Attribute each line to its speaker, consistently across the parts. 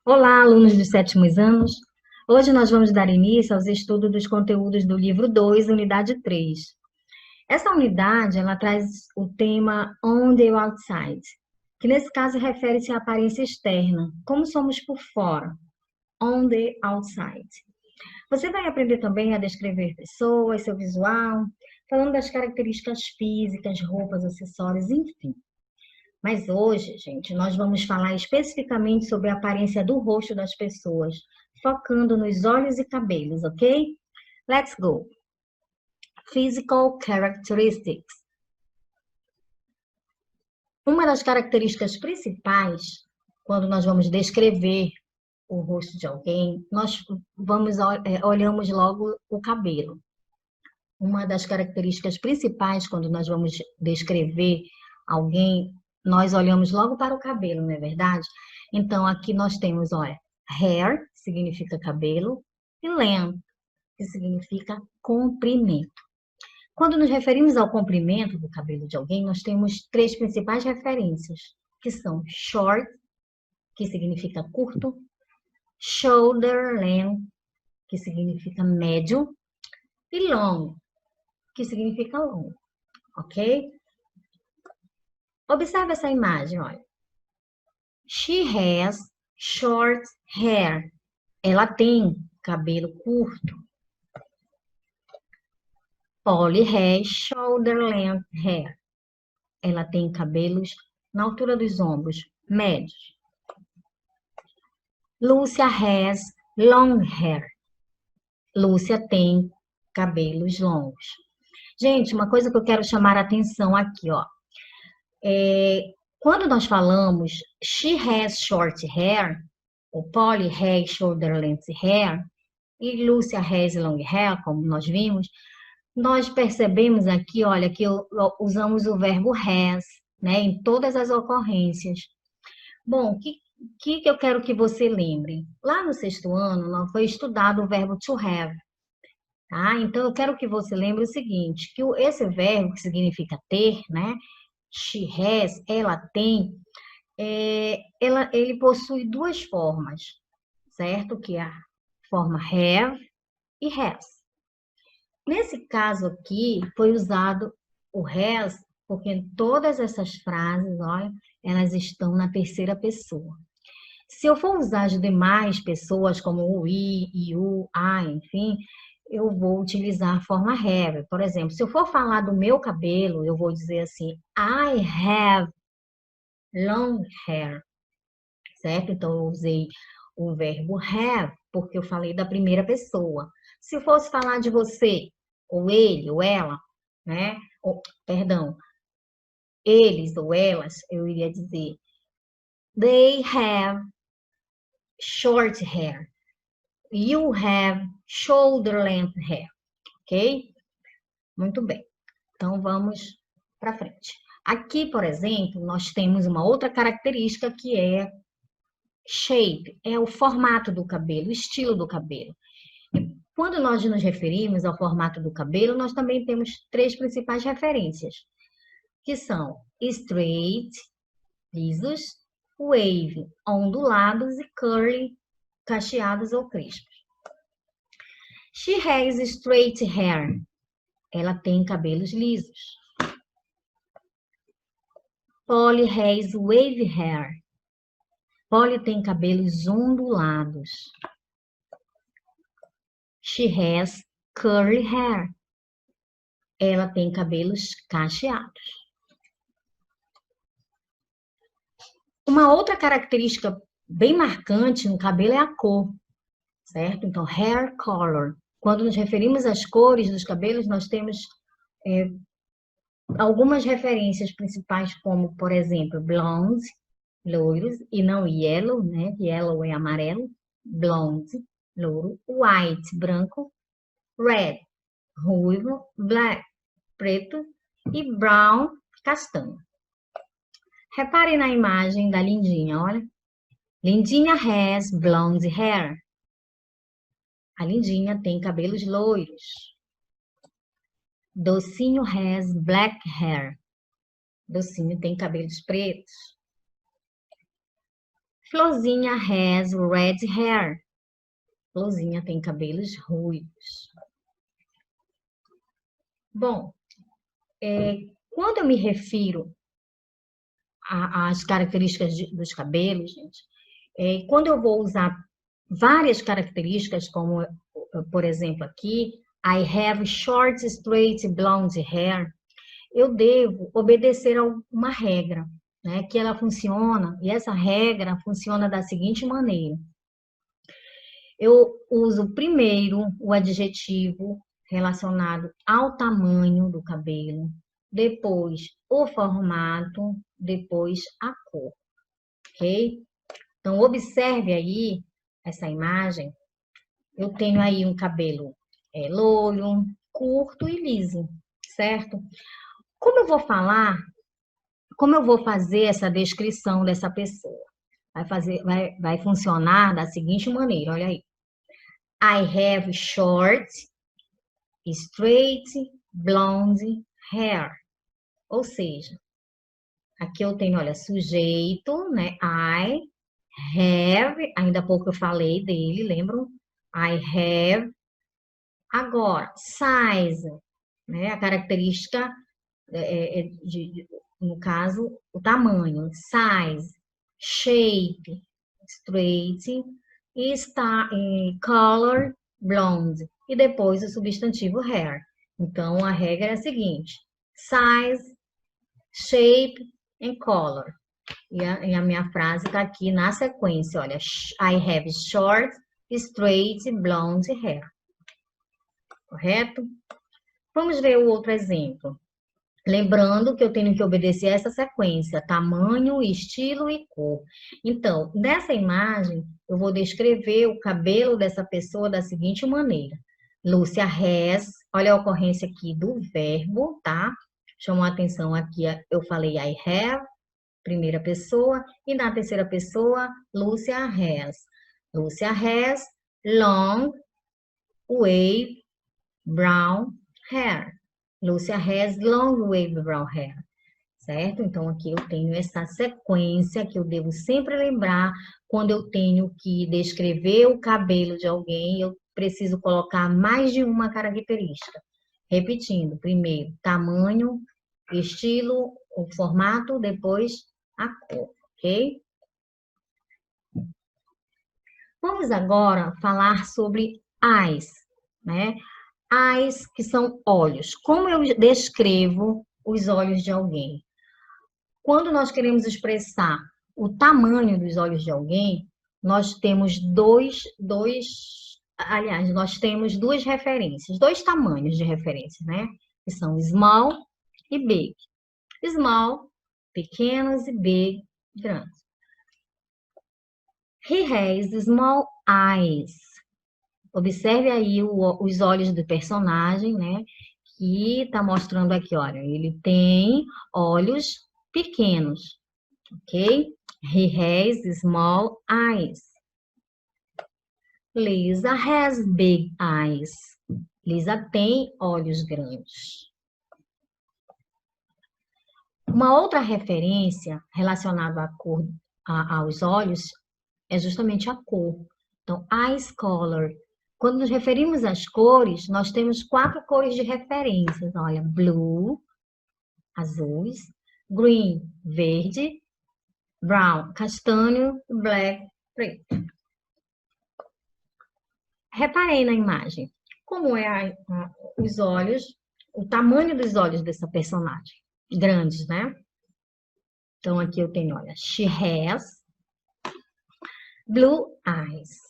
Speaker 1: Olá, alunos dos sétimos anos. Hoje nós vamos dar início aos estudos dos conteúdos do livro 2, unidade 3. Essa unidade, ela traz o tema On the Outside, que nesse caso refere-se à aparência externa, como somos por fora, on the outside. Você vai aprender também a descrever pessoas, seu visual, falando das características físicas, roupas, acessórios, enfim. Mas hoje, gente, nós vamos falar especificamente sobre a aparência do rosto das pessoas, focando nos olhos e cabelos, ok? Let's go! Physical characteristics. Uma das características principais, quando nós vamos descrever o rosto de alguém, nós olhamos logo o cabelo. Uma das características principais, quando nós vamos descrever alguém, nós olhamos logo para o cabelo, não é verdade? Então, aqui nós temos, olha, hair, que significa cabelo, e length, que significa comprimento. Quando nos referimos ao comprimento do cabelo de alguém, nós temos três principais referências, que são short, que significa curto, shoulder length, que significa médio, e long, que significa longo, ok? Observe essa imagem, olha. She has short hair. Ela tem cabelo curto. Polly has shoulder length hair. Ela tem cabelos na altura dos ombros, médios. Lúcia has long hair. Lúcia tem cabelos longos. Gente, uma coisa que eu quero chamar a atenção aqui, ó. Quando nós falamos she has short hair, o Polly has shoulder length hair, e Lúcia has long hair, como nós vimos, nós percebemos aqui, olha, que usamos o verbo has, né, em todas as ocorrências. Bom, o que eu quero que você lembre? Lá no sexto ano, não foi estudado o verbo to have, tá? Então, eu quero que você lembre o seguinte, que esse verbo, que significa ter, né, she has, ela tem, ele possui duas formas, certo? Que é a forma have e has. Nesse caso aqui, foi usado o has, porque todas essas frases, olha, elas estão na terceira pessoa. Se eu for usar as demais pessoas, como o we, you, I, enfim, eu vou utilizar a forma have. Por exemplo, se eu for falar do meu cabelo, eu vou dizer assim, I have long hair, certo? Então, eu usei o verbo have, porque eu falei da primeira pessoa. Se eu fosse falar de você, ou ele, ou ela, né? Perdão, eles ou elas, eu iria dizer they have short hair. You have shoulder length hair. Ok? Muito bem. Então, vamos para frente. Aqui, por exemplo, nós temos uma outra característica que é shape, é o formato do cabelo, o estilo do cabelo. E quando nós nos referimos ao formato do cabelo, nós também temos três principais referências, que são straight, lisos, wave, ondulados e curly, cacheados ou crispos. She has straight hair. Ela tem cabelos lisos. Polly has wave hair. Polly tem cabelos ondulados. She has curly hair. Ela tem cabelos cacheados. Uma outra característica bem marcante no cabelo é a cor, certo? Então, hair color. Quando nos referimos às cores dos cabelos, nós temos algumas referências principais, como, por exemplo, blonde, loiros, e não yellow, né? Yellow é amarelo. Blonde, louro. White, branco. Red, ruivo. Black, preto. E brown, castanho. Repare na imagem da Lindinha, olha. Lindinha has blonde hair. A Lindinha tem cabelos loiros. Docinho has black hair. Docinho tem cabelos pretos. Florzinha has red hair. Florzinha tem cabelos ruivos. Bom, quando eu me refiro às características dos cabelos, gente, quando eu vou usar várias características, como, por exemplo, aqui, I have short, straight, blonde hair, eu devo obedecer a uma regra, né? Que ela funciona, e essa regra funciona da seguinte maneira. Eu uso primeiro o adjetivo relacionado ao tamanho do cabelo, depois o formato, depois a cor, ok? Então, observe aí essa imagem. Eu tenho aí um cabelo loiro, curto e liso, certo? Como eu vou fazer essa descrição dessa pessoa? Vai funcionar da seguinte maneira, olha aí. I have short, straight, blonde hair. Ou seja, aqui eu tenho, olha, sujeito, né? I have, ainda há pouco eu falei dele, lembram? I have. Agora, size, né? A característica, no caso, o tamanho. Size, shape, straight, color, blonde. E depois o substantivo hair. Então, a regra é a seguinte: size, shape and color. E a minha frase está aqui na sequência, olha. I have short, straight, blonde hair. Correto? Vamos ver o outro exemplo. Lembrando que eu tenho que obedecer essa sequência, tamanho, estilo e cor. Então, nessa imagem, eu vou descrever o cabelo dessa pessoa da seguinte maneira. Lúcia has, olha a ocorrência aqui do verbo, tá? Chamou a atenção aqui, eu falei I have, primeira pessoa, e na terceira pessoa, Lúcia has. Lúcia has long, wave, brown hair. Lúcia has long wave brown hair, certo? Então, aqui eu tenho essa sequência que eu devo sempre lembrar quando eu tenho que descrever o cabelo de alguém, eu preciso colocar mais de uma característica. Repetindo, primeiro, tamanho, estilo, o formato, depois a cor, ok? Vamos agora falar sobre eyes, né? Eyes, que são olhos. Como eu descrevo os olhos de alguém? Quando nós queremos expressar o tamanho dos olhos de alguém, nós temos nós temos duas referências, dois tamanhos de referência, né? Que são small e big. Small, pequenos, e big, grandes. He has small eyes. Observe aí os olhos do personagem, né? Que está mostrando aqui, olha, ele tem olhos pequenos, ok? He has small eyes. Lisa has big eyes. Lisa tem olhos grandes. Uma outra referência relacionada aos olhos é justamente a cor. Então, eyes color. Quando nos referimos às cores, nós temos 4 cores de referências. Olha, blue, azuis, green, verde, brown, castanho, black, preto. Reparei na imagem. Como os olhos, o tamanho dos olhos dessa personagem. Grandes, né? Então, aqui eu tenho, olha, she has blue eyes.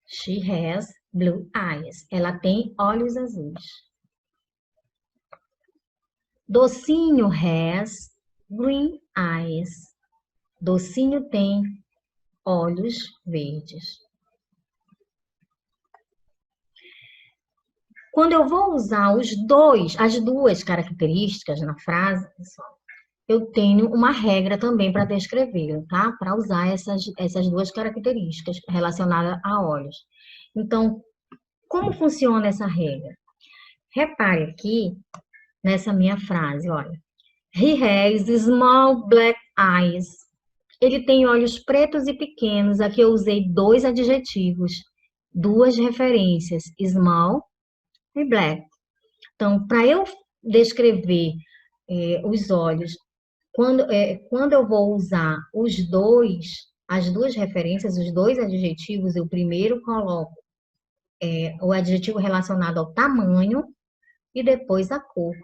Speaker 1: She has blue eyes. Ela tem olhos azuis. Docinho has green eyes. Docinho tem olhos verdes. Quando eu vou usar as duas características na frase, pessoal, eu tenho uma regra também para descrever, tá? Para usar essas duas características relacionadas a olhos. Então, como funciona essa regra? Repare aqui nessa minha frase, olha. He has small black eyes. Ele tem olhos pretos e pequenos. Aqui eu usei 2 adjetivos, 2 referências, small e black. Então, para eu descrever os olhos, quando eu vou usar as 2 referências, os 2 adjetivos, eu primeiro coloco o adjetivo relacionado ao tamanho e depois a cor,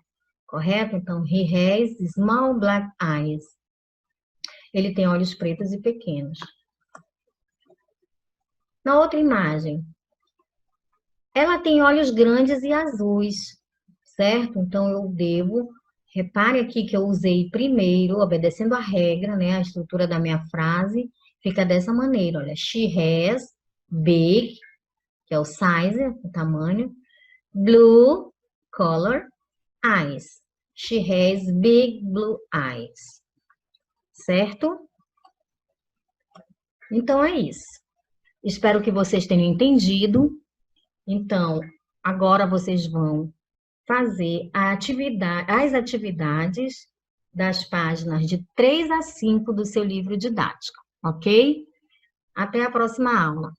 Speaker 1: correto? Então, he has small black eyes. Ele tem olhos pretos e pequenos. Na outra imagem, ela tem olhos grandes e azuis, certo? Então, repare aqui que eu usei primeiro, obedecendo a regra, né? A estrutura da minha frase fica dessa maneira, olha. She has big, que é o size, o tamanho, blue color, eyes. She has big blue eyes. Certo? Então, é isso. Espero que vocês tenham entendido. Então, agora vocês vão fazer as atividades das páginas de 3 a 5 do seu livro didático, ok? Até a próxima aula.